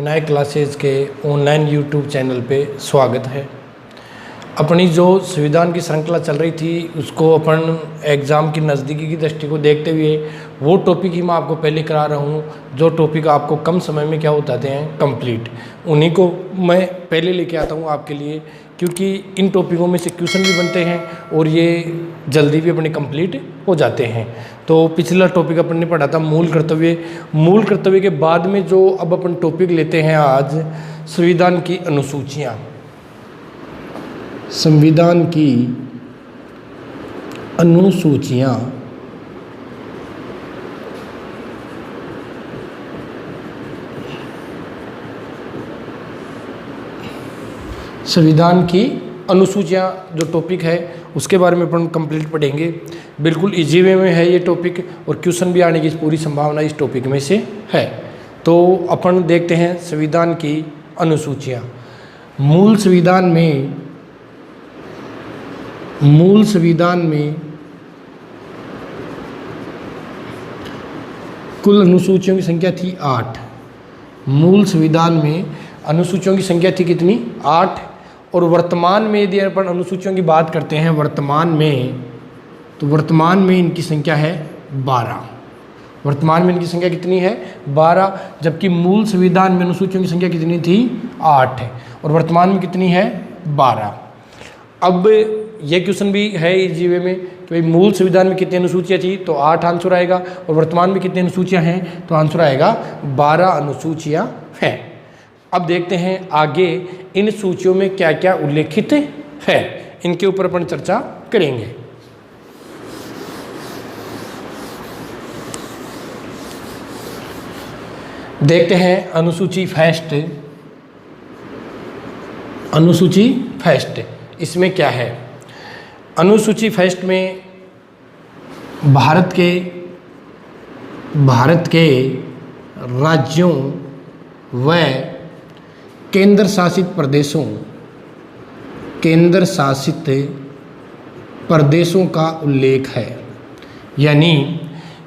Vinayak classes के online YouTube channel पे स्वागत है। अपनी जो संविधान की श्रृंखला चल रही थी उसको अपन एग्ज़ाम की नज़दीकी की दृष्टि को देखते हुए वो टॉपिक ही मैं आपको पहले करा रहा हूँ जो टॉपिक आपको कम समय में क्या होते हैं कंप्लीट, उन्हीं को मैं पहले लेके आता हूँ आपके लिए, क्योंकि इन टॉपिकों में से क्वेश्चन भी बनते हैं और ये जल्दी भी अपने कंप्लीट हो जाते हैं। तो पिछला टॉपिक अपन ने पढ़ा था मूल कर्तव्य। मूल कर्तव्य के बाद में जो अब अपन टॉपिक लेते हैं आज संविधान की अनुसूचियाँ। संविधान की अनुसूचियाँ संविधान की अनुसूचियाँ जो टॉपिक है उसके बारे में अपन कंप्लीट पढ़ेंगे। बिल्कुल इजी वे में है ये टॉपिक और क्वेश्चन भी आने की पूरी संभावना इस टॉपिक में से है। तो अपन देखते हैं संविधान की अनुसूचियाँ। मूल संविधान में कुल अनुसूचियों की संख्या थी 8। मूल संविधान में अनुसूचियों की संख्या थी कितनी? 8। और वर्तमान में यदि अपन अनुसूचियों की बात करते हैं वर्तमान में इनकी संख्या है 12। वर्तमान में इनकी संख्या कितनी है? 12। जबकि मूल संविधान में अनुसूचियों की संख्या कितनी थी? 8 और वर्तमान में कितनी है? 12। अब ये क्वेश्चन भी है इस जीवे में कि भाई मूल संविधान में कितनी अनुसूचियाँ थी, तो 8 आंसर आएगा, और वर्तमान में कितनी अनुसूचियाँ हैं, तो आंसर आएगा 12 अनुसूचियाँ हैं। अब देखते हैं आगे इन सूचियों में क्या क्या उल्लेखित है, इनके ऊपर अपन चर्चा करेंगे। देखते हैं अनुसूची फर्स्ट। इसमें क्या है? अनुसूची फर्स्ट में भारत के राज्यों व केंद्र शासित प्रदेशों का उल्लेख है। यानी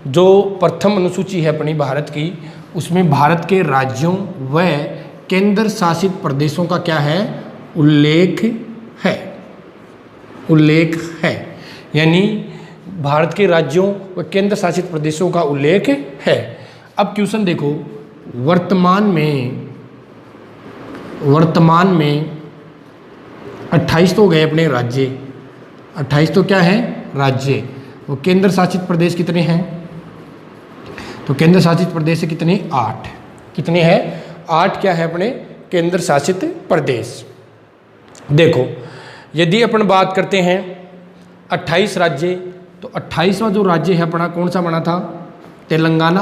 जो प्रथम अनुसूची है अपनी भारत की, उसमें भारत के राज्यों व केंद्र शासित प्रदेशों का क्या है? उल्लेख है। यानी भारत के राज्यों व केंद्र शासित प्रदेशों का उल्लेख है। अब क्वेश्चन देखो, वर्तमान में 28 तो गए अपने राज्य, 28 तो क्या है? राज्य। वो केंद्र शासित प्रदेश कितने हैं? तो केंद्र शासित प्रदेश है कितने? 8। कितने हैं? 8 क्या है अपने केंद्र शासित प्रदेश। देखो यदि अपन बात करते हैं 28 राज्य, तो 28वां जो राज्य है अपना कौन सा बना था? तेलंगाना।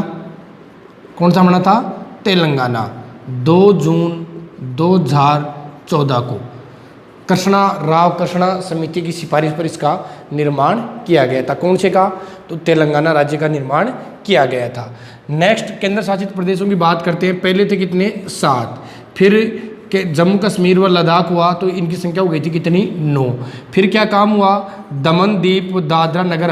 कौन सा बना था? तेलंगाना। 2 जून 2014 को कृष्णा समिति की सिफारिश पर इसका निर्माण किया गया था। कौन से का? तो तेलंगाना राज्य का निर्माण किया गया था। नेक्स्ट केंद्र शासित प्रदेशों की बात करते हैं। पहले थे कितने? 7। फिर के जम्मू कश्मीर व लद्दाख हुआ तो इनकी संख्या हो गई थी कितनी? 9। फिर क्या काम हुआ? दमन दीप दादरा नगर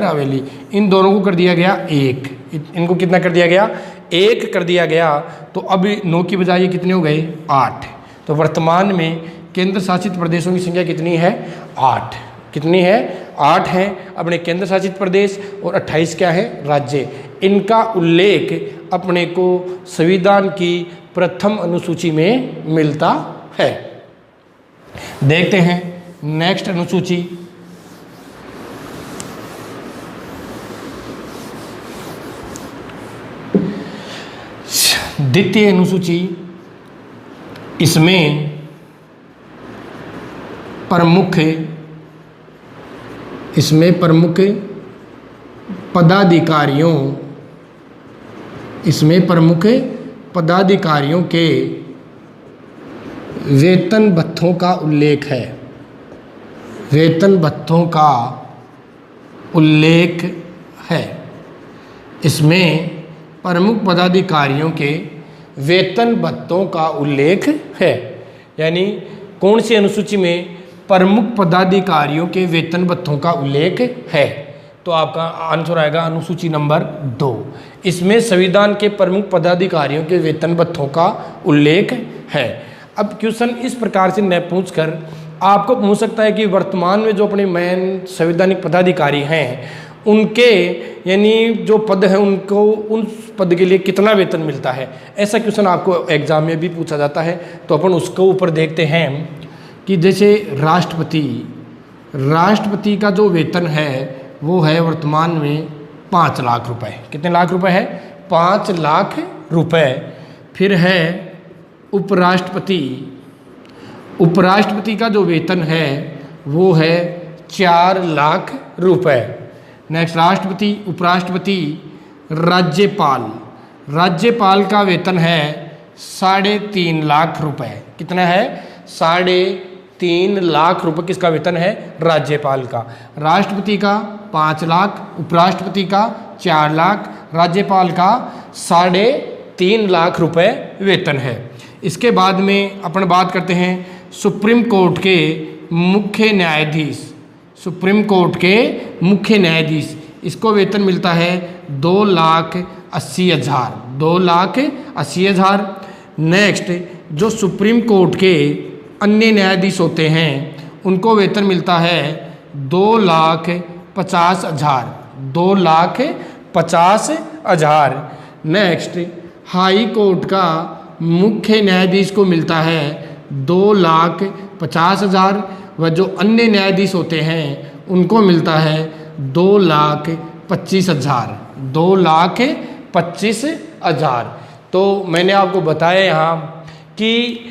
हवेली, इन दोनों को कर दिया गया 1। इनको कितना कर दिया गया? 1 कर दिया गया। तो अब 9 की बजाय ये कितने हो गए? 8। तो वर्तमान में केंद्र शासित प्रदेशों की संख्या कितनी है? 8। कितनी है? 8 है अपने केंद्र शासित प्रदेश, और 28 क्या है? राज्य। इनका उल्लेख अपने को संविधान की प्रथम अनुसूची में मिलता है। देखते हैं नेक्स्ट अनुसूची। द्वितीय अनुसूची। इसमें प्रमुख पदाधिकारियों के वेतन भत्तों का उल्लेख है। इसमें प्रमुख पदाधिकारियों के वेतन भत्तों का उल्लेख है। यानी कौन सी अनुसूची में प्रमुख पदाधिकारियों के वेतन भत्तों का उल्लेख है? तो आपका आंसर आएगा अनुसूची नंबर 2। इसमें संविधान के प्रमुख पदाधिकारियों के वेतन भत्तों का उल्लेख है। अब क्वेश्चन इस प्रकार से न पूछ कर आपको पूछ सकता है कि वर्तमान में जो अपने मेन संवैधानिक पदाधिकारी हैं उनके यानी जो पद है उनको उन पद के लिए कितना वेतन मिलता है। ऐसा क्वेश्चन आपको एग्जाम में भी पूछा जाता है। तो अपन उसको ऊपर देखते हैं कि जैसे राष्ट्रपति का जो वेतन है वो है वर्तमान में 5 लाख रुपए। कितने लाख रुपए है? 5 लाख रुपए। फिर है उपराष्ट्रपति का जो वेतन है वो है 4 लाख रुपए। नेक्स्ट राष्ट्रपति, उपराष्ट्रपति, राज्यपाल का वेतन है 3.5 लाख रुपए। कितना है? 3.5 लाख रुपए किसका वेतन है? राज्यपाल का। राष्ट्रपति का 5 लाख, उपराष्ट्रपति का 4 लाख, राज्यपाल का 3.5 लाख रुपए वेतन है। इसके बाद में अपन बात करते हैं सुप्रीम कोर्ट के मुख्य न्यायाधीश। इसको वेतन मिलता है 2,80,000। नेक्स्ट जो सुप्रीम कोर्ट के अन्य न्यायाधीश होते हैं उनको वेतन मिलता है 2,50,000। नेक्स्ट हाई कोर्ट का मुख्य न्यायाधीश को मिलता है 2,50,000 व जो अन्य न्यायाधीश होते हैं उनको मिलता है 2,25,000। तो मैंने आपको बताया यहाँ कि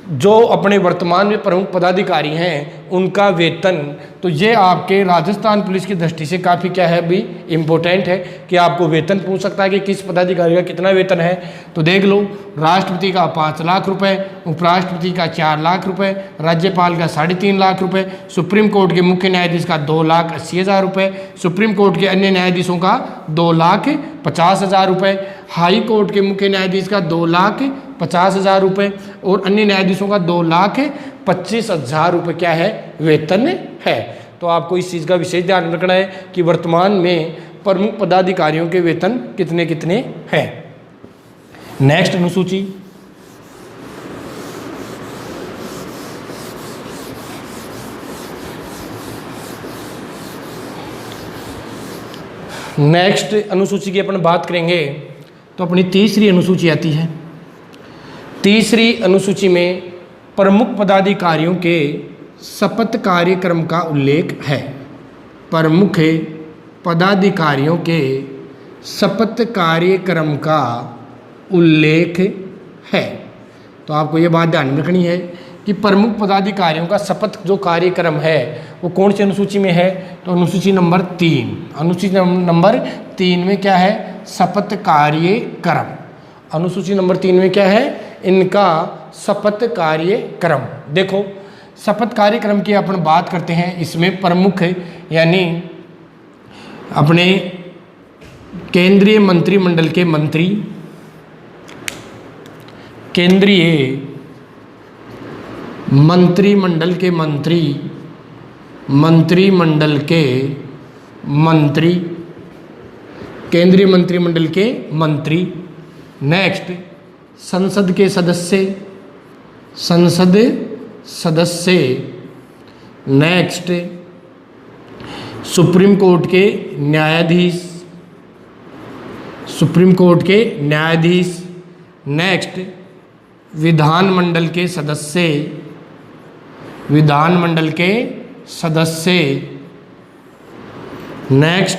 जो अपने वर्तमान में प्रमुख पदाधिकारी हैं उनका वेतन, तो ये आपके राजस्थान पुलिस की दृष्टि से काफ़ी क्या है भी इम्पोर्टेंट है कि आपको वेतन पूछ सकता है कि किस पदाधिकारी का कितना वेतन है। तो देख लो, राष्ट्रपति का 5 लाख रुपए, उपराष्ट्रपति का 4 लाख रुपए, राज्यपाल का 3.5 लाख रुपए, सुप्रीम कोर्ट के मुख्य न्यायाधीश का 2,80,000 रुपए, सुप्रीम कोर्ट के अन्य न्यायाधीशों का 2,50,000 रुपए, हाई कोर्ट के मुख्य न्यायाधीश का 2,50,000 रुपए और अन्य न्यायाधीशों का 2,25,000 रुपए क्या है? वेतन है। तो आपको इस चीज़ का विशेष ध्यान रखना है कि वर्तमान में प्रमुख पदाधिकारियों के वेतन कितने कितने हैं। नेक्स्ट अनुसूची, नेक्स्ट अनुसूची की अपन बात करेंगे तो अपनी तीसरी अनुसूची आती है। तीसरी अनुसूची में प्रमुख पदाधिकारियों के शपथ कार्यक्रम का उल्लेख है। प्रमुख पदाधिकारियों के शपथ कार्यक्रम का उल्लेख है। तो आपको ये बात ध्यान में रखनी है कि प्रमुख पदाधिकारियों का शपथ जो कार्यक्रम है वो कौन सी अनुसूची में है? तो अनुसूची नंबर 3। अनुसूची नंबर 3 में क्या है? शपथ कार्यक्रम। अनुसूची नंबर 3 में क्या है? इनका शपथ कार्यक्रम। देखो, शपथ कार्यक्रम की अपन बात करते हैं, इसमें प्रमुख यानी अपने केंद्रीय मंत्रिमंडल के मंत्री, केंद्रीय मंत्रिमंडल के मंत्री, मंत्रिमंडल के मंत्री, केंद्रीय मंत्रिमंडल के मंत्री। नेक्स्ट संसद के सदस्य, संसद सदस्य। नेक्स्ट सुप्रीम कोर्ट के न्यायाधीश, सुप्रीम कोर्ट के न्यायाधीश। नेक्स्ट विधानमंडल के सदस्य, विधानमंडल के सदस्य। नेक्स्ट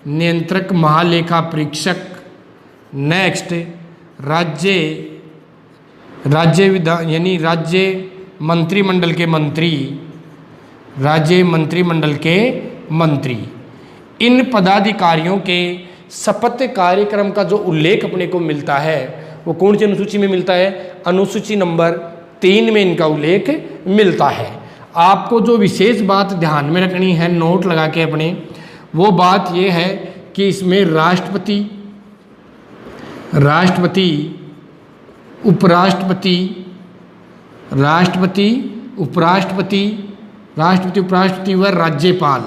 नियंत्रक महालेखा परीक्षक। नेक्स्ट राज्य विधान यानी राज्य मंत्रिमंडल के मंत्री, राज्य मंत्रिमंडल के मंत्री। इन पदाधिकारियों के शपथ कार्यक्रम का जो उल्लेख अपने को मिलता है वो कौन सी अनुसूची में मिलता है? अनुसूची नंबर 3 में इनका उल्लेख मिलता है। आपको जो विशेष बात ध्यान में रखनी है, नोट लगा के अपने, वो बात ये है कि इसमें राष्ट्रपति, उपराष्ट्रपति, उपराष्ट्रपति व राज्यपाल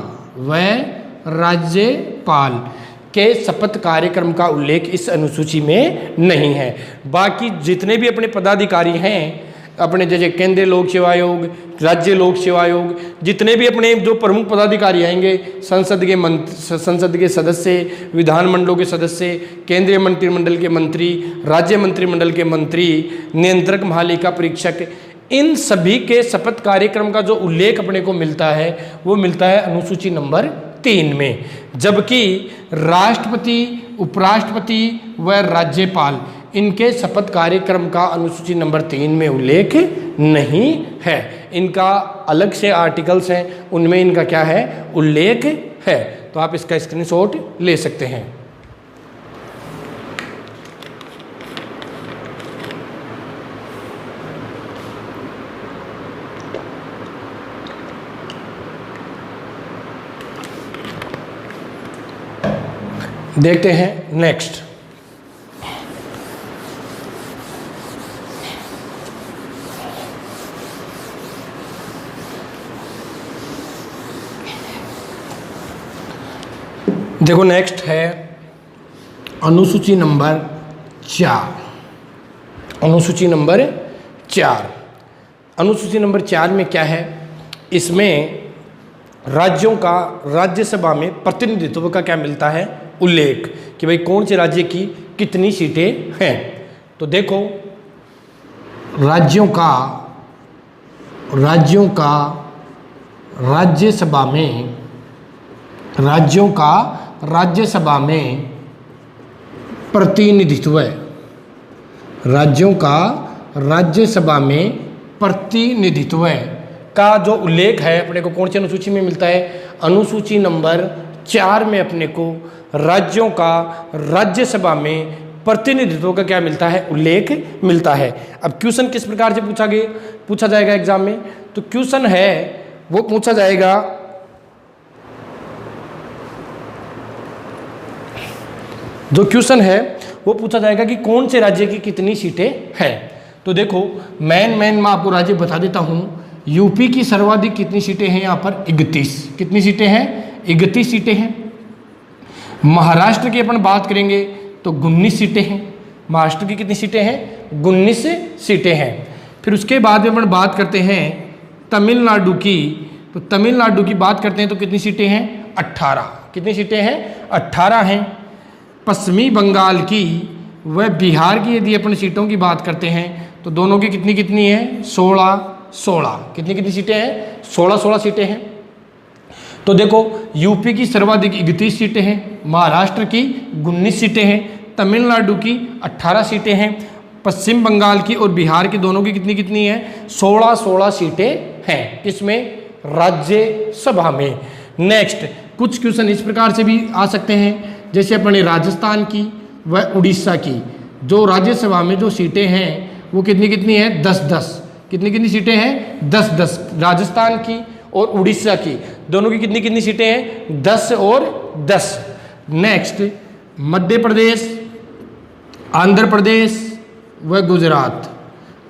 के शपथ कार्यक्रम का उल्लेख इस अनुसूची में नहीं है। बाकी जितने भी अपने पदाधिकारी हैं, अपने जैसे केंद्रीय लोक सेवा आयोग, राज्य लोक सेवा आयोग, जितने भी अपने जो प्रमुख पदाधिकारी आएंगे, संसद के सदस्य, विधानमंडलों के सदस्य, केंद्रीय मंत्रिमंडल के मंत्री, राज्य मंत्रिमंडल के मंत्री, नियंत्रक महालेखा परीक्षक, इन सभी के शपथ कार्यक्रम का जो उल्लेख अपने को मिलता है वो मिलता है अनुसूची नंबर 3 में। जबकि राष्ट्रपति, उपराष्ट्रपति व राज्यपाल, इनके शपथ कार्यक्रम का अनुसूची नंबर 3 में उल्लेख नहीं है। इनका अलग से आर्टिकल्स हैं, उनमें इनका क्या है, उल्लेख है। तो आप इसका स्क्रीनशॉट ले सकते हैं। देखते हैं नेक्स्ट। देखो नेक्स्ट है अनुसूची नंबर 4। अनुसूची नंबर 4, अनुसूची नंबर 4 में क्या है, इसमें राज्यों का राज्यसभा में प्रतिनिधित्व का क्या मिलता है, उल्लेख, कि भाई कौन से राज्य की कितनी सीटें हैं। तो देखो राज्यों का राज्यसभा में प्रतिनिधित्व, राज्यों का राज्यसभा में प्रतिनिधित्व का जो उल्लेख है अपने को कौन सी अनुसूची में मिलता है, अनुसूची नंबर 4 में अपने को राज्यों का राज्यसभा में प्रतिनिधित्व का क्या मिलता है, उल्लेख मिलता है। अब क्वेश्चन किस प्रकार से पूछा जाएगा एग्जाम में, तो क्वेश्चन है वो पूछा जाएगा, जो क्वेश्चन है वो पूछा जाएगा कि कौन से राज्य की कितनी सीटें हैं। तो देखो मैं आपको राज्य बता देता हूं। यूपी की सर्वाधिक कितनी सीटें हैं, यहाँ पर 31। कितनी सीटें हैं, 31 सीटें हैं। महाराष्ट्र की अपन बात करेंगे तो 19 सीटें हैं। महाराष्ट्र की कितनी सीटें हैं, 19 सीटें हैं। फिर उसके बाद में अपन बात करते हैं तमिलनाडु की, तो तमिलनाडु की बात करते हैं तो कितनी सीटें हैं, 18। कितनी सीटें हैं, 18 हैं। पश्चिमी बंगाल की व बिहार की यदि अपन सीटों की बात करते हैं तो दोनों की कितनी कितनी है, 16। कितनी सीटें हैं, 16 सीटें हैं। तो देखो यूपी की सर्वाधिक 31 सीटें हैं, महाराष्ट्र की 19 सीटें हैं, तमिलनाडु की 18 सीटें हैं, पश्चिम बंगाल की और बिहार की दोनों की कितनी है, 16 सीटें हैं। किसमें, राज्यसभा में। नेक्स्ट कुछ क्वेश्चन इस प्रकार से भी आ सकते हैं, जैसे अपने राजस्थान की व उड़ीसा की जो राज्यसभा में जो सीटें हैं वो कितनी है, 10। कितनी सीटें हैं, 10। राजस्थान की और उड़ीसा की दोनों की कितनी सीटें हैं, 10 और 10। नेक्स्ट मध्य प्रदेश, आंध्र प्रदेश व गुजरात।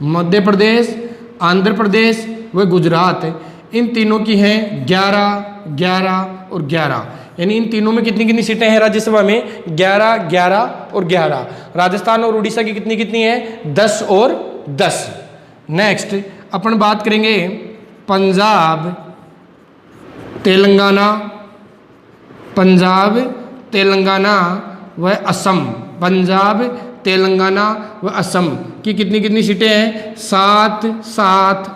मध्य प्रदेश, आंध्र प्रदेश व गुजरात, इन तीनों की हैं 11 और 11। यानी इन तीनों में कितनी सीटें हैं राज्यसभा में, 11 और 11। राजस्थान और उड़ीसा की कितनी है, 10 और 10। नेक्स्ट अपन बात करेंगे पंजाब, तेलंगाना व असम। पंजाब, तेलंगाना व असम की कितनी सीटें हैं, 7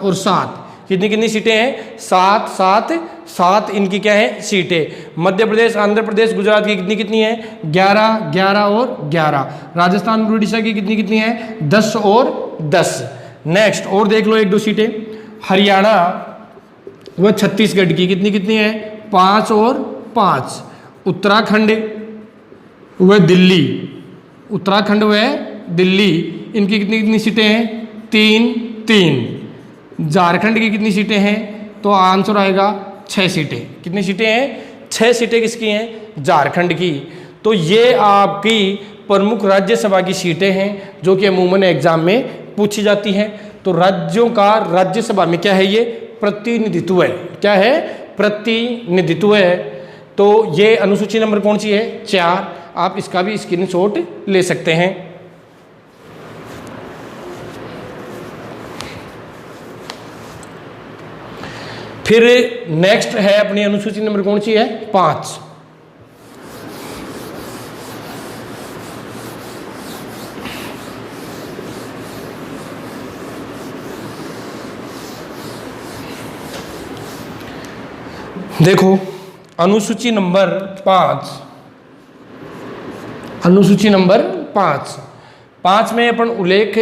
और 7। कितनी सीटें हैं, 7 इनकी क्या है, सीटें। मध्य प्रदेश, आंध्र प्रदेश, गुजरात की कितनी है, 11 और 11। राजस्थान और उड़ीसा की कितनी है, 10 और 10। नेक्स्ट और देख लो 1-2 सीटें। हरियाणा व छत्तीसगढ़ की कितनी है, 5 और 5। उत्तराखंड व दिल्ली, इनकी कितनी सीटें हैं, 3। झारखंड की कितनी सीटें हैं, तो आंसर आएगा 6 सीटें। कितनी सीटें हैं, 6 सीटें किसकी हैं, झारखंड की। तो ये आपकी प्रमुख राज्यसभा की सीटें हैं जो कि अमूमन एग्जाम में पूछी जाती हैं। तो राज्यों का राज्यसभा में क्या है, ये प्रतिनिधित्व है। क्या है, प्रतिनिधित्व है। तो ये अनुसूची नंबर कौन सी है, 4। आप इसका भी स्क्रीनशॉट ले सकते हैं। फिर नेक्स्ट है अपनी अनुसूची नंबर कौन सी है, 5। देखो अनुसूची नंबर 5, अनुसूची नंबर 5 में अपन उल्लेख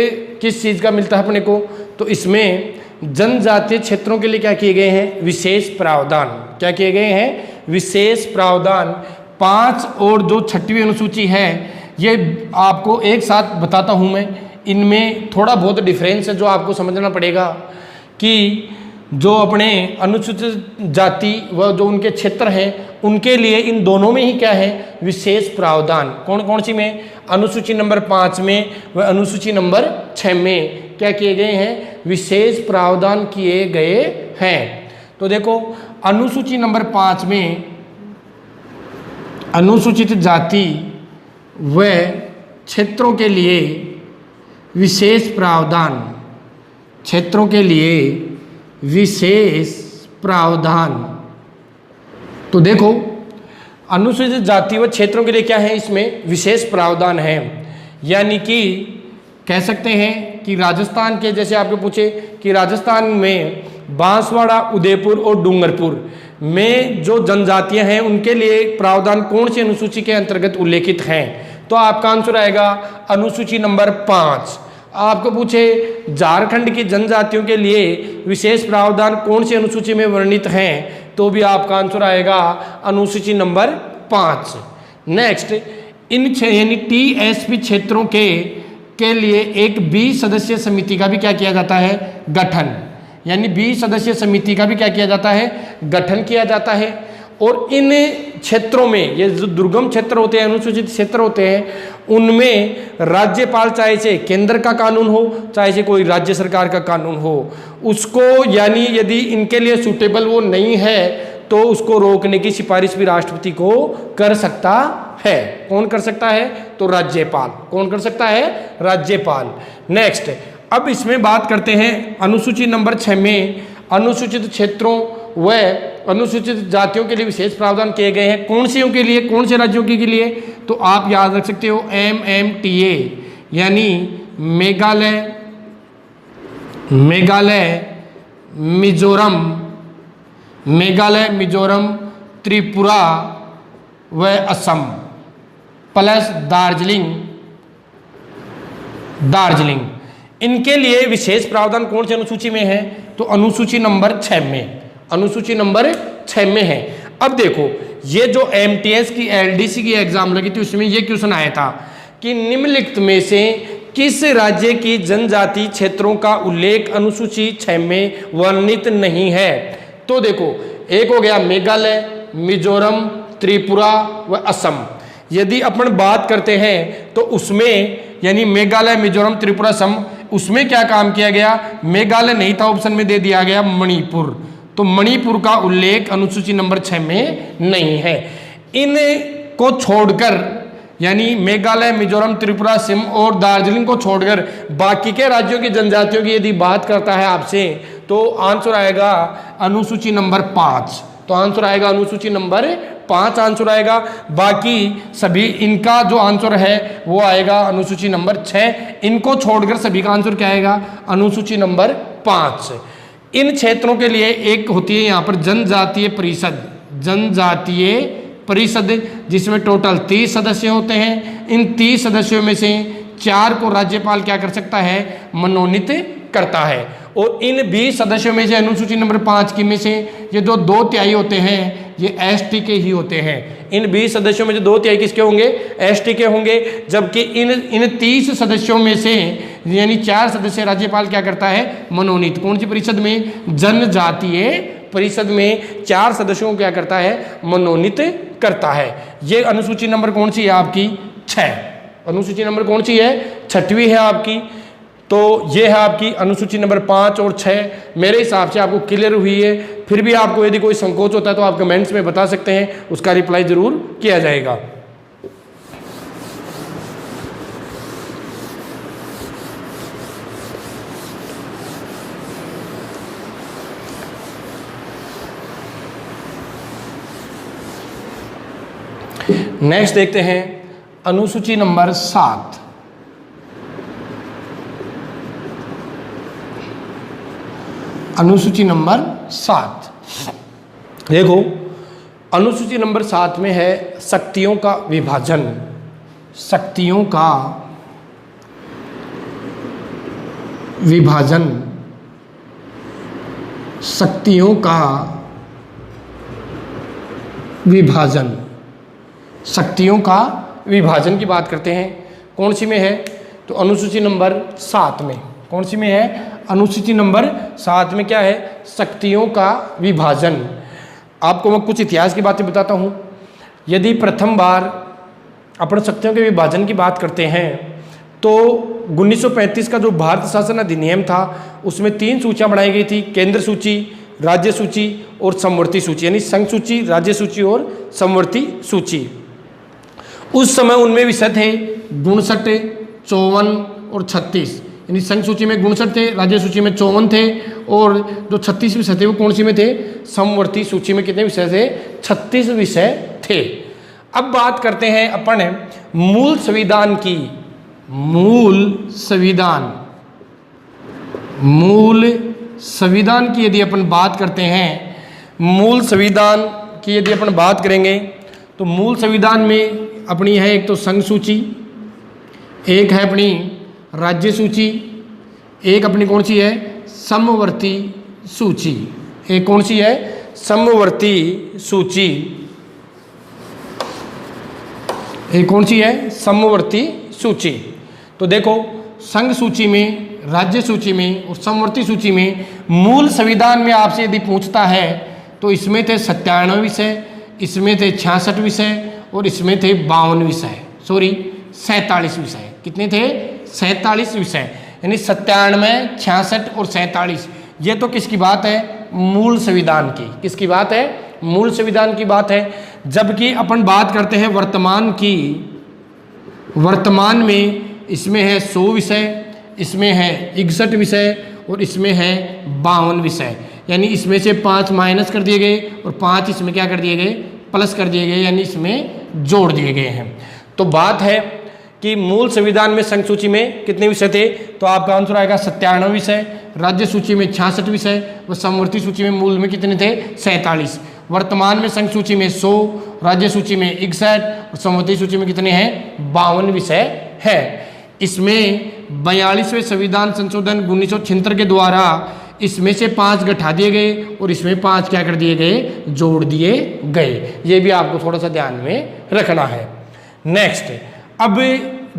किस चीज़ का मिलता है अपने को, तो इसमें जनजातीय क्षेत्रों के लिए क्या किए गए हैं, विशेष प्रावधान। क्या किए गए हैं, विशेष प्रावधान। 5 और जो 6वीं अनुसूची है, ये आपको एक साथ बताता हूँ मैं, इनमें थोड़ा बहुत डिफरेंस है जो आपको समझना पड़ेगा कि जो अपने अनुसूचित जाति व जो उनके क्षेत्र हैं उनके लिए इन दोनों में ही क्या है, विशेष प्रावधान। कौन कौन सी में, अनुसूची नंबर 5 में व अनुसूची नंबर 6 में क्या किए गए हैं, विशेष प्रावधान किए गए हैं। तो देखो अनुसूची नंबर 5 में अनुसूचित जाति व क्षेत्रों के लिए विशेष प्रावधान, क्षेत्रों के लिए विशेष प्रावधान। तो देखो अनुसूचित जाति व क्षेत्रों के लिए क्या है, इसमें विशेष प्रावधान है। यानी कि कह सकते हैं कि राजस्थान के, जैसे आपको पूछे कि राजस्थान में बांसवाड़ा, उदयपुर और डूंगरपुर में जो जनजातियां हैं उनके लिए प्रावधान कौन सी अनुसूची के अंतर्गत उल्लेखित हैं, तो आपका आंसर आएगा अनुसूची नंबर 5। आपको पूछे झारखंड की जनजातियों के लिए विशेष प्रावधान कौन सी अनुसूची में वर्णित हैं, तो भी आपका आंसर आएगा अनुसूची नंबर 5। नेक्स्ट, इन यानी टीएसपी क्षेत्रों के लिए एक 20 सदस्यीय समिति का भी क्या किया जाता है, गठन। यानी 20 सदस्यीय समिति का भी क्या किया जाता है, गठन किया जाता है। और इन क्षेत्रों में, ये जो दुर्गम क्षेत्र होते हैं, अनुसूचित क्षेत्र होते हैं, उनमें राज्यपाल, चाहे से केंद्र का कानून हो चाहे से कोई राज्य सरकार का कानून हो, उसको यानी यदि इनके लिए सूटेबल वो नहीं है तो उसको रोकने की सिफारिश भी राष्ट्रपति को कर सकता है। कौन कर सकता है, तो राज्यपाल। कौन कर सकता है, राज्यपाल। नेक्स्ट, अब इसमें बात करते हैं अनुसूची नंबर 6 में अनुसूचित क्षेत्रों व अनुसूचित जातियों के लिए विशेष प्रावधान किए गए हैं। कौन से के लिए, कौन से राज्यों के लिए, तो आप याद रख सकते हो MMTA, यानी मेघालय, मिजोरम, त्रिपुरा व असम प्लस दार्जिलिंग, इनके लिए विशेष प्रावधान कौन सी अनुसूची में है, तो अनुसूची नंबर 6 में, अनुसूची नंबर 6 में है। अब देखो ये जो MTS की LDC की एग्जाम लगी थी उसमें ये क्वेश्चन आया था कि निम्नलिखित में से किस राज्य की जनजाति क्षेत्रों का उल्लेख अनुसूची 6 में वर्णित नहीं है। तो देखो एक हो गया मेघालय, मिजोरम, त्रिपुरा व असम। यदि अपन बात करते हैं तो उसमें यानी मेघालय, मिजोरम, त्रिपुरा, असम, उसमें क्या काम किया गया, मेघालय नहीं था ऑप्शन में, दे दिया गया मणिपुर। तो मणिपुर का उल्लेख अनुसूची नंबर 6 में नहीं है। इनको छोड़कर यानी मेघालय, मिजोरम, त्रिपुरा, असम और दार्जिलिंग को छोड़कर बाकी के राज्यों की जनजातियों की यदि बात करता है आपसे तो आंसर आएगा अनुसूची नंबर 5। तो आंसर आएगा अनुसूची नंबर 5 आंसर आएगा। बाकी सभी इनका जो आंसर है वो आएगा अनुसूची नंबर 6। इनको छोड़कर सभी का आंसर क्या आएगा, अनुसूची नंबर 5। इन क्षेत्रों के लिए एक होती है यहाँ पर जनजातीय परिषद, जिसमें टोटल 30 सदस्य होते हैं। इन 30 सदस्यों में से 4 को राज्यपाल क्या कर सकता है, मनोनीत करता है। और इन 20 सदस्यों में से अनुसूची नंबर 5 की में से ये जो 2/3 होते हैं ये ST के ही होते हैं। इन 20 सदस्यों में से 2/3 किसके होंगे, ST के होंगे। जबकि इन 30 सदस्यों में से यानी 4 सदस्य राज्यपाल क्या करता है, मनोनीत। कौन सी परिषद में, जनजातीय परिषद में 4 सदस्यों को क्या करता है, मनोनीत करता है। ये अनुसूची नंबर कौन सी है आपकी, 6। अनुसूची नंबर कौन सी है, 6वीं है आपकी। तो ये है आपकी अनुसूची नंबर 5 और 6। मेरे हिसाब से आपको क्लियर हुई है। फिर भी आपको यदि कोई संकोच होता है तो आप कमेंट्स में बता सकते हैं, उसका रिप्लाई जरूर किया जाएगा। नेक्स्ट देखते हैं अनुसूची नंबर 7। अनुसूची नंबर 7 देखो, अनुसूची नंबर 7 में है शक्तियों का विभाजन। शक्तियों का विभाजन, शक्तियों का विभाजन, शक्तियों का विभाजन की बात करते हैं। कौन सी में है? तो अनुसूची नंबर 7 में। कौन सी में है? अनुसूची नंबर 7 में क्या है? शक्तियों का विभाजन। आपको मैं कुछ इतिहास की बातें बताता हूँ। यदि प्रथम बार अपन शक्तियों के विभाजन की बात करते हैं तो 1935 का जो भारत शासन अधिनियम था उसमें 3 सूचियाँ बनाई गई थी, केंद्र सूची, राज्य सूची और समवर्ती सूची, यानी संघ सूची, राज्य सूची और समवर्ती सूची। उस समय उनमें विषय थे 59, 54 और 36, यानी संघ सूची में 59 थे, राज्य सूची में 54 थे और जो 36 विषय थे वो कौन सी में थे? समवर्ती सूची में कितने विषय थे? 36 विषय थे। अब बात करते हैं अपन मूल संविधान की। मूल संविधान, मूल संविधान की यदि अपन बात करते हैं, मूल संविधान की यदि अपन बात करेंगे तो मूल संविधान में अपनी है एक तो संघ सूची, एक है अपनी राज्य सूची, एक अपनी कौन सी है? समवर्ती सूची। एक कौन सी है? समवर्ती सूची। एक कौन सी है? समवर्ती सूची। तो देखो, संघ सूची में, राज्य सूची में और समवर्ती सूची में मूल संविधान में आपसे यदि पूछता है तो इसमें थे 97 विषय, इसमें थे 66 विषय और इसमें थे 52 विषय, 47 विषय। कितने थे? 47 विषय, यानी 97, 66 और 47। ये तो किसकी बात है? मूल संविधान की। किसकी बात है? मूल संविधान की बात है। जबकि अपन बात करते हैं वर्तमान की। वर्तमान में इसमें है 100 विषय, इसमें है 61 विषय और इसमें है 52 विषय, यानी इसमें से 5 माइनस कर दिए गए और 5 इसमें क्या कर दिए गए? प्लस कर दिए गए, यानी इसमें जोड़ दिए गए हैं। तो बात है कि मूल संविधान में संघ सूची में कितने विषय थे? तो आपका आंसर आएगा 97 विषय, राज्य सूची में 66 विषय व समवर्ती सूची में मूल में कितने थे? 47। वर्तमान में संघ सूची में 100, राज्य सूची में 61 और समवर्ती सूची में कितने हैं? 52 विषय है। इसमें 42वें संविधान संशोधन 1976 के द्वारा इसमें से 5 घटा दिए गए और इसमें 5 क्या कर दिए गए? जोड़ दिए गए। ये भी आपको थोड़ा सा ध्यान में रखना है। नेक्स्ट, अब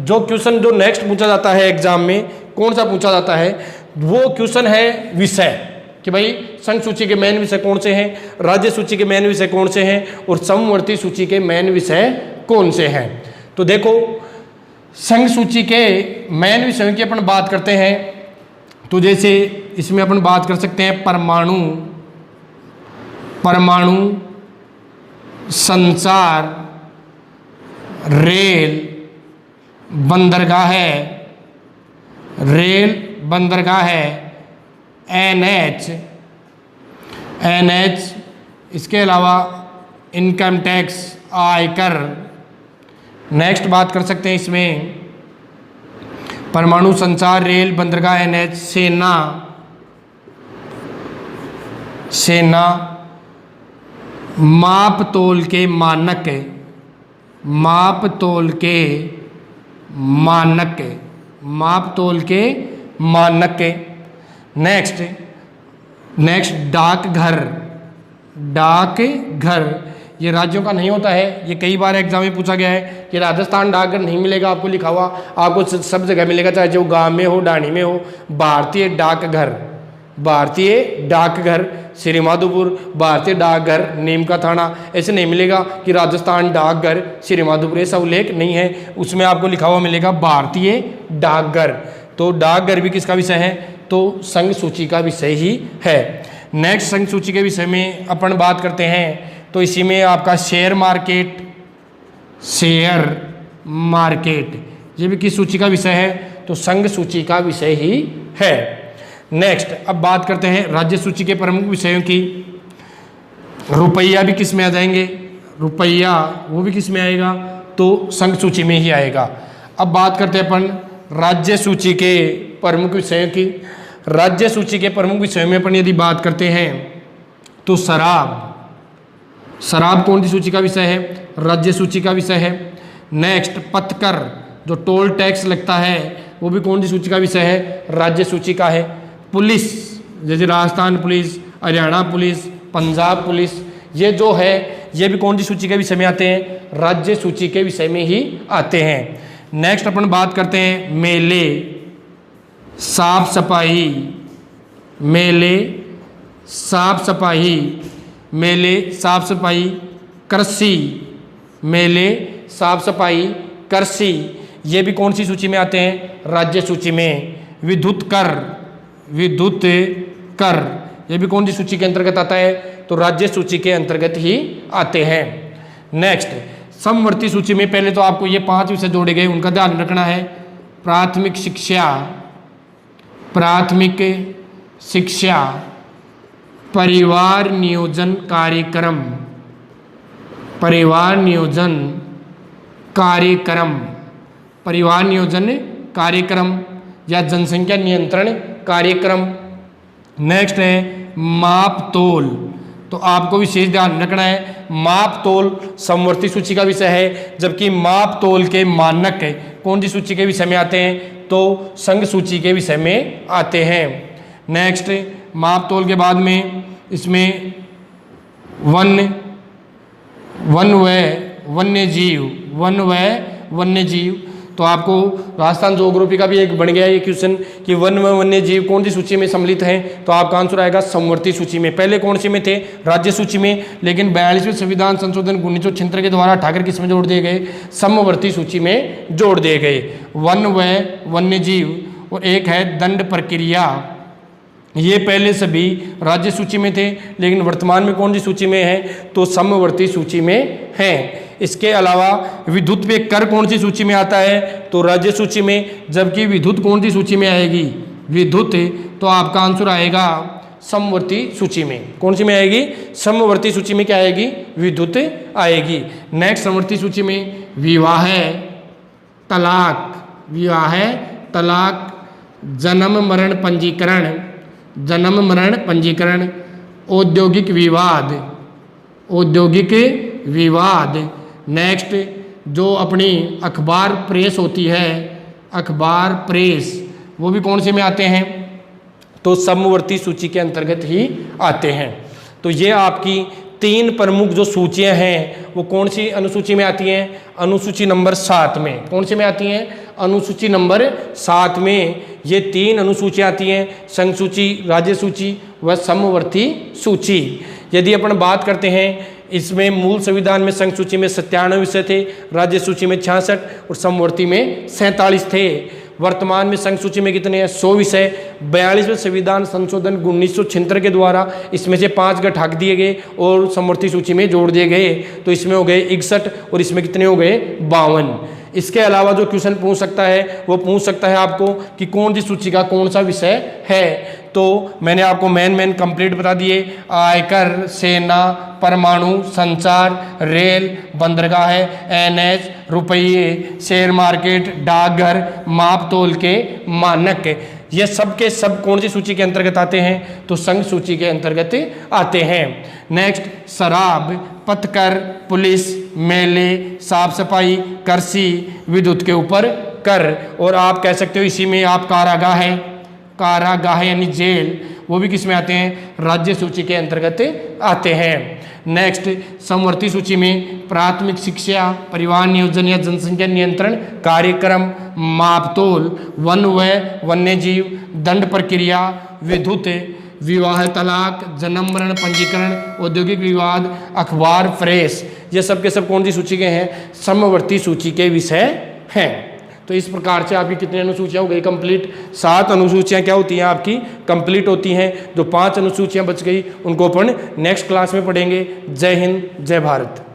जो क्वेश्चन जो नेक्स्ट पूछा जाता है एग्जाम में, कौन सा पूछा जाता है? वो क्वेश्चन है विषय, कि भाई संघ सूची के मेन विषय कौन से हैं, राज्य सूची के मेन विषय कौन से हैं और समवर्ती सूची के मेन विषय कौन से हैं। तो देखो, संघ सूची के मेन विषयों की अपन बात करते हैं तो जैसे इसमें अपन बात कर सकते हैं परमाणु, परमाणु, संचार, रेल, बंदरगाह, रेल बंदरगाह, एनएच, इसके अलावा इनकम टैक्स, आयकर। नेक्स्ट बात कर सकते हैं इसमें परमाणु, संचार, रेल, बंदरगाह, एनएच, सेना, सेना, माप तोल के मानक, माप तोल के मानक, माप तोल के मानक। नेक्स्ट डाकघर, डाकघर ये राज्यों का नहीं होता है, ये कई बार एग्जाम में पूछा गया है कि राजस्थान डाकघर नहीं मिलेगा आपको लिखा हुआ, आपको सब जगह मिलेगा, चाहे जो गांव में हो, डाणी में हो। भारतीय डाकघर, भारतीय डाकघर श्रीमाधोपुर, भारतीय डाकघर नीम का थाना, ऐसे नहीं मिलेगा कि राजस्थान डाकघर श्रीमाधोपुर, ऐसा उल्लेख नहीं है। उसमें आपको लिखा हुआ मिलेगा भारतीय डाकघर। तो डाकघर भी किसका विषय है? तो संघ सूची का विषय ही है। नेक्स्ट संघ सूची के विषय में अपन बात करते हैं तो इसी में आपका शेयर मार्केट, शेयर मार्केट ये भी किस सूची का विषय है? तो संघ सूची का विषय ही है। नेक्स्ट अब बात करते हैं राज्य सूची के प्रमुख विषयों की। रुपया भी किस में आ जाएंगे? रुपया वो भी किस में आएगा, तो संघ सूची में ही आएगा। अब बात करते हैं अपन राज्य सूची के प्रमुख विषयों की। राज्य सूची के प्रमुख विषयों में अपन यदि बात करते हैं तो शराब कौन सी सूची का विषय है, राज्य सूची का विषय है। नेक्स्ट पथकर जो टोल टैक्स लगता है वो भी कौन सी सूची का विषय है, राज्य सूची का है। पुलिस जैसे Rajasthan police, Haryana police, Punjab police, ये जो है ये भी कौन सी सूची के विषय में आते हैं, राज्य सूची के विषय में ही आते हैं। नेक्स्ट अपन बात करते हैं मेले, साफ सफाई, मेले साफ सफाई, मेले साफ सफाई, कृषि, मेले साफ सफाई, कृषि, ये भी कौन सी सूची में आते हैं, राज्य सूची में। विद्युत कर, विद्युत कर, ये भी कौन सी सूची के अंतर्गत आता है, तो राज्य सूची के अंतर्गत ही आते हैं। नेक्स्ट समवर्ती सूची में पहले तो आपको ये 5 विषय जोड़े गए, उनका ध्यान रखना है। प्राथमिक शिक्षा, प्राथमिक शिक्षा, परिवार नियोजन कार्यक्रम, परिवार नियोजन कार्यक्रम, परिवार नियोजन कार्यक्रम या जनसंख्या नियंत्रण कार्यक्रम। नेक्स्ट है माप तोल, तो आपको विशेष ध्यान रखना है, माप तोल समवर्ती सूची का विषय है, जबकि माप तोल के मानक कौन सी सूची के विषय में आते हैं, तो संघ सूची के विषय में आते हैं। नेक्स्ट माप तोल के बाद में इसमें वन्य जीव, तो आपको राजस्थान ज्योग्राफी का भी एक बन गया ये क्वेश्चन कि वन्य जीव कौन सी सूची में सम्मिलित हैं, तो आपका आंसर आएगा समवर्ती सूची में। पहले कौन सी में थे, राज्य सूची में, लेकिन 42वें संविधान संशोधन 1976 के द्वारा हटाकर किस में जोड़ दिए गए, समवर्ती सूची में जोड़ दिए गए। वन्य जीव और एक है दंड प्रक्रिया, ये पहले सभी राज्य सूची में थे, लेकिन वर्तमान में कौन सी सूची में है, तो समवर्ती सूची में है। इसके अलावा विद्युत पे कर कौन सी सूची में आता है, तो राज्य सूची में, जबकि विद्युत कौन सी सूची में आएगी, विद्युत, तो आपका आंसर आएगा समवर्ती सूची में। कौन सी में आएगी, समवर्ती सूची में क्या आएगी, विद्युत आएगी। नेक्स्ट समवर्ती सूची में विवाह तलाक, विवाह तलाक, जन्म मरण पंजीकरण, जन्म मरण पंजीकरण, औद्योगिक विवाद, औद्योगिक विवाद। नेक्स्ट जो अपनी अखबार प्रेस होती है, अखबार प्रेस, वो भी कौन से में आते हैं, तो समवर्ती सूची के अंतर्गत ही आते हैं। तो ये आपकी 3 प्रमुख जो सूचियां हैं वो कौन सी अनुसूची में आती हैं, अनुसूची नंबर 7 में। कौन से में आती हैं, अनुसूची नंबर 7 में ये 3 अनुसूचियां आती हैं, संघ सूची, राज्य सूची व समवर्ती सूची। यदि अपन बात करते हैं, इसमें मूल संविधान में संघ सूची में 97 विषय थे, राज्य सूची में 66 और समवर्ती में 47 थे। वर्तमान में संघ सूची में कितने हैं, 100 विषय। 42वें संविधान संशोधन 1976 के द्वारा इसमें से 5 घटाक दिए गए और समवर्ती सूची में जोड़ दिए गए, तो इसमें हो गए 61 और इसमें कितने हो गए 52। इसके अलावा जो क्वेश्चन पूछ सकता है वो पूछ सकता है आपको कि कौन सी सूची का कौन सा विषय है, तो मैंने आपको मेन कंप्लीट बता दिए, आयकर, सेना, परमाणु, संचार, रेल, बंदरगाह, एनएच, रुपये, शेयर मार्केट, डाकघर, माप तोल के मानक, ये सब के सब कौन सी सूची के अंतर्गत आते हैं, तो संघ सूची के अंतर्गत आते हैं। नेक्स्ट शराब, पथकर, पुलिस, मेले, साफ सफाई, कृषि, विद्युत के ऊपर कर, और आप कह सकते हो इसी में आप कारागाह है, कारागाह यानी जेल, वो भी किस में आते हैं, राज्य सूची के अंतर्गत आते हैं। नेक्स्ट समवर्ती सूची में प्राथमिक शिक्षा, परिवार नियोजन या जनसंख्या नियंत्रण कार्यक्रम, मापतोल, वन्य जीव, दंड प्रक्रिया, विद्युत, विवाह तलाक, जन्म मरण पंजीकरण, औद्योगिक विवाद, अखबार प्रेस, ये सब के सब कौन सी सूची के हैं, समवर्ती सूची के विषय हैं। तो इस प्रकार से आपकी कितनी अनुसूचियाँ हो गई कंप्लीट, 7 अनुसूचियाँ क्या होती हैं आपकी कंप्लीट होती हैं। जो 5 अनुसूचियाँ बच गई उनको अपन नेक्स्ट क्लास में पढ़ेंगे। जय हिंद, जय भारत।